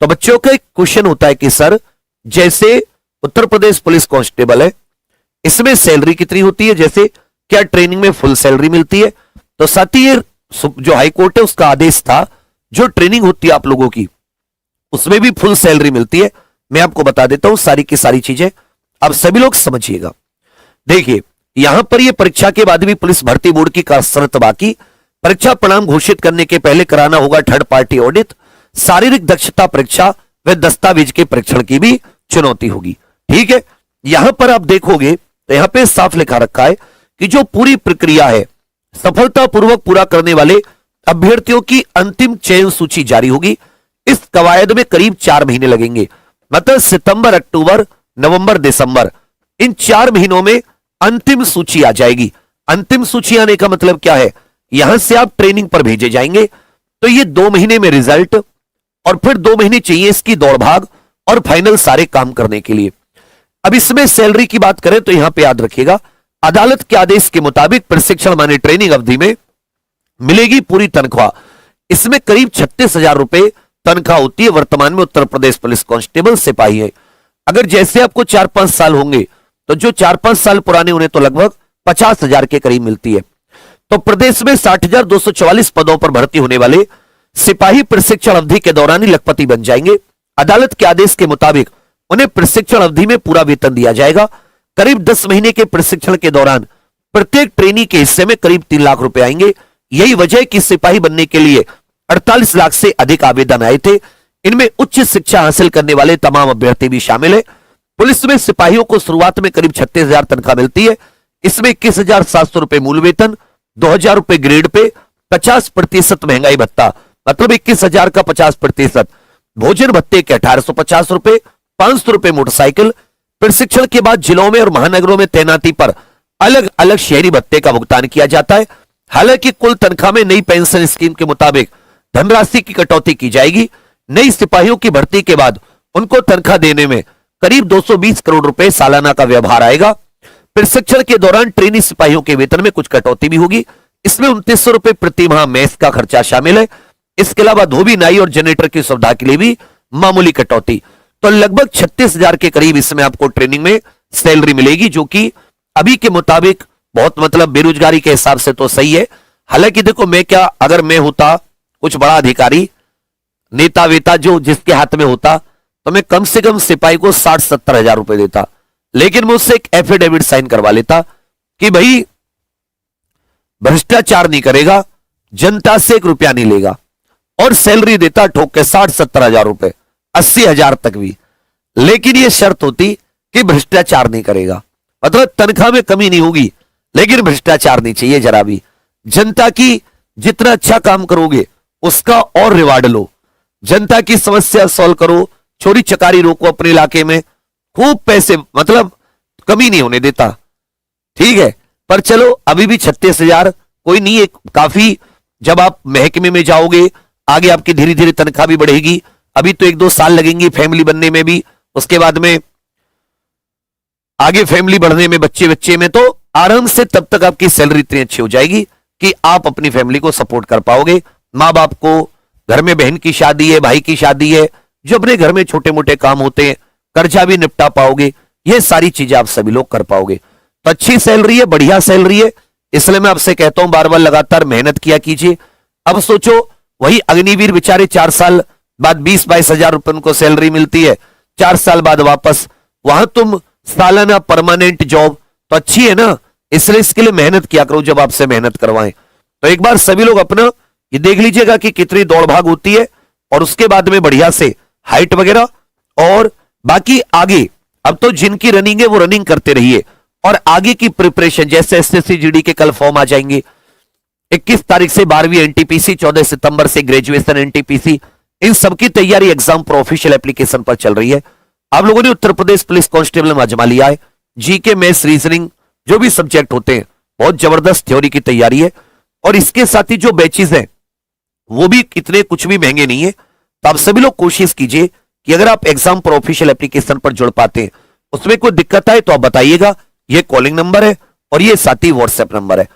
तो बच्चों का एक क्वेश्चन होता है कि सर जैसे उत्तर प्रदेश पुलिस कांस्टेबल है, इसमें सैलरी कितनी होती है, जैसे क्या ट्रेनिंग में फुल सैलरी मिलती है? तो साथ ही जो हाई कोर्ट है उसका आदेश था जो ट्रेनिंग होती है आप लोगों की उसमें भी फुल सैलरी मिलती है। मैं आपको बता देता हूं सारी की सारी चीजें, अब सभी लोग समझिएगा। देखिए यहां पर यह परीक्षा के बाद भी पुलिस भर्ती बोर्ड की कसरत बाकी, परीक्षा परिणाम घोषित करने के पहले कराना होगा थर्ड पार्टी ऑडिट, शारीरिक दक्षता परीक्षा व दस्तावेज के परीक्षण की भी चुनौती होगी। ठीक है, यहां पर आप देखोगे तो यहां पे साफ लिखा रखा है कि जो पूरी प्रक्रिया है सफलतापूर्वक पूरा करने वाले अभ्यर्थियों की अंतिम चयन सूची जारी होगी। इस कवायद में करीब 4 महीने लगेंगे, मतलब सितंबर, अक्टूबर, नवंबर, दिसंबर, इन 4 महीनों में अंतिम सूची आ जाएगी। अंतिम सूची आने का मतलब क्या है, यहां से आप ट्रेनिंग पर भेजे जाएंगे, तो ये 2 महीने में रिजल्ट और फिर 2 महीने चाहिए इसकी दौड़ भाग और फाइनल सारे काम करने के लिए। अब इसमें सैलरी की बात करें तो यहां पे याद रखिएगा अदालत के आदेश के मुताबिक प्रशिक्षण माने ट्रेनिंग अवधि में मिलेगी पूरी तनख्वाह। इसमें करीब 36,000 रुपए तनख्वाह होती है। वर्तमान में उत्तर प्रदेश पुलिस कांस्टेबल सिपाही है, अगर जैसे आपको 4-5 साल होंगे तो जो 4-5 साल पुराने उन्हें तो लगभग 50,000 के करीब मिलती है। तो प्रदेश में 60,244 पदों पर भर्ती होने वाले सिपाही प्रशिक्षण अवधि के दौरान ही लखपति बन जाएंगे। अदालत के आदेश के मुताबिक उन्हें प्रशिक्षण अवधि में पूरा वेतन दिया जाएगा। करीब 10 महीने के प्रशिक्षण के दौरान प्रत्येक ट्रेनी के हिस्से में करीब 3 लाख रुपए आएंगे। यही वजह है कि सिपाही बनने के लिए 48 लाख से अधिक आवेदन आए थे। इनमें उच्च शिक्षा हासिल करने वाले तमाम अभ्यर्थी भी शामिल है। पुलिस में सिपाहियों को शुरुआत में करीब 36,000 तनख्वाह मिलती है। इसमें 21,700 रुपए मूल वेतन, 2,000 रुपए ग्रेड पे, 50% महंगाई भत्ता, मतलब 21,000 का 50%, भोजन भत्ते के 1,850 रुपए, 500 रुपए मोटरसाइकिल, प्रशिक्षण के बाद जिलों में और महानगरों में तैनाती पर अलग अलग शहरी भत्ते का भुगतान किया जाता है। हालांकि कुल तनख्वाह में नई पेंशन स्कीम के मुताबिक धनराशि की कटौती की जाएगी। नई सिपाहियों की भर्ती के बाद उनको तनख्वाह देने में करीब 220 करोड़ रुपए सालाना का व्यवहार आएगा। प्रशिक्षण के दौरान ट्रेनी सिपाहियों के वेतन में कुछ कटौती भी होगी। इसमें 2900 रुपए प्रति माह मेस का खर्चा शामिल है। इसके अलावा धोबी, नाई और जनरेटर की सुविधा के लिए भी मामूली कटौती। तो लगभग 36,000 के करीब इसमें आपको ट्रेनिंग में सैलरी मिलेगी, जो कि अभी के मुताबिक बहुत, मतलब बेरोजगारी के हिसाब से तो सही है। हालांकि देखो मैं क्या, अगर मैं होता कुछ बड़ा अधिकारी, नेता वेता जो जिसके हाथ में होता, तो मैं कम से कम सिपाही को 60-70 हजार रुपए देता। लेकिन मैं उससे एक एफिडेविट साइन करवा लेता कि भाई भ्रष्टाचार नहीं करेगा, जनता से 1 रुपया नहीं लेगा, और सैलरी देता ठोक के 60-70 हजार रुपए, 80 हजार तक भी। लेकिन यह शर्त होती कि भ्रष्टाचार नहीं करेगा, मतलब तनख्वाह में कमी नहीं होगी लेकिन भ्रष्टाचार नहीं चाहिए जरा भी। जनता की जितना अच्छा काम करोगे उसका और रिवार्ड लो, जनता की समस्या सॉल्व करो, चोरी चकारी रोको अपने इलाके में, खूब पैसे, मतलब कमी नहीं होने देता। ठीक है, पर चलो अभी भी 36,000 कोई नहीं, एक काफी। जब आप महकमे में जाओगे आगे आपकी धीरे धीरे तनख्वाह भी बढ़ेगी। अभी तो 1-2 साल लगेंगी फैमिली बनने में भी, उसके बाद में आगे फैमिली बढ़ने में, बच्चे में, तो आराम से तब तक आपकी सैलरी इतनी अच्छी हो जाएगी कि आप अपनी फैमिली को सपोर्ट कर पाओगे। माँ बाप को, घर में बहन की शादी है, भाई की शादी है, जो अपने घर में छोटे मोटे काम होते हैं, कर्जा भी निपटा पाओगे। ये सारी चीजें आप सभी लोग कर पाओगे। तो अच्छी सैलरी है, बढ़िया सैलरी है, इसलिए मैं आपसे कहता हूं बार बार लगातार मेहनत किया कीजिए। अब सोचो वही अग्निवीर बेचारे 4 साल बाद 20-22 हजार रुपए उनको सैलरी मिलती है, 4 साल बाद वापस, वहां तुम सालाना परमानेंट जॉब, तो अच्छी है ना। इसलिए इसके लिए मेहनत किया करो जब आपसे मेहनत करवाएं। तो एक बार सभी लोग अपना ये देख लीजिएगा कि कितनी दौड़ भाग होती है, और उसके बाद में बढ़िया से हाइट वगैरह, और बाकी आगे अब तो जिनकी रनिंग है वो रनिंग करते रहिए, और आगे की प्रिपरेशन जैसे एसएससी जीडी के कल फॉर्म आ जाएंगे। 21 तारीख से 12वीं एनटीपीसी, 14 सितंबर से ग्रेजुएशन एनटीपीसी, इन सबकी तैयारी एग्जाम पर ऑफिशियल एप्लीकेशन पर चल रही है। आप लोगों ने उत्तर प्रदेश पुलिस कांस्टेबल में आजमा लिया है। जीके, मैथ्स, रीजनिंग जो भी सब्जेक्ट होते हैं, बहुत जबरदस्त थ्योरी की तैयारी है। और इसके साथ ही जो बैचेस हैं वो भी इतने कुछ भी महंगे नहीं है। तो आप सभी लोग कोशिश कीजिए कि अगर आप एग्जाम पर ऑफिशियल एप्लीकेशन पर जुड़ पाते हैं, उसमें कोई दिक्कत आए तो आप बताइएगा। ये कॉलिंग नंबर है और ये साथ ही व्हाट्सएप नंबर है।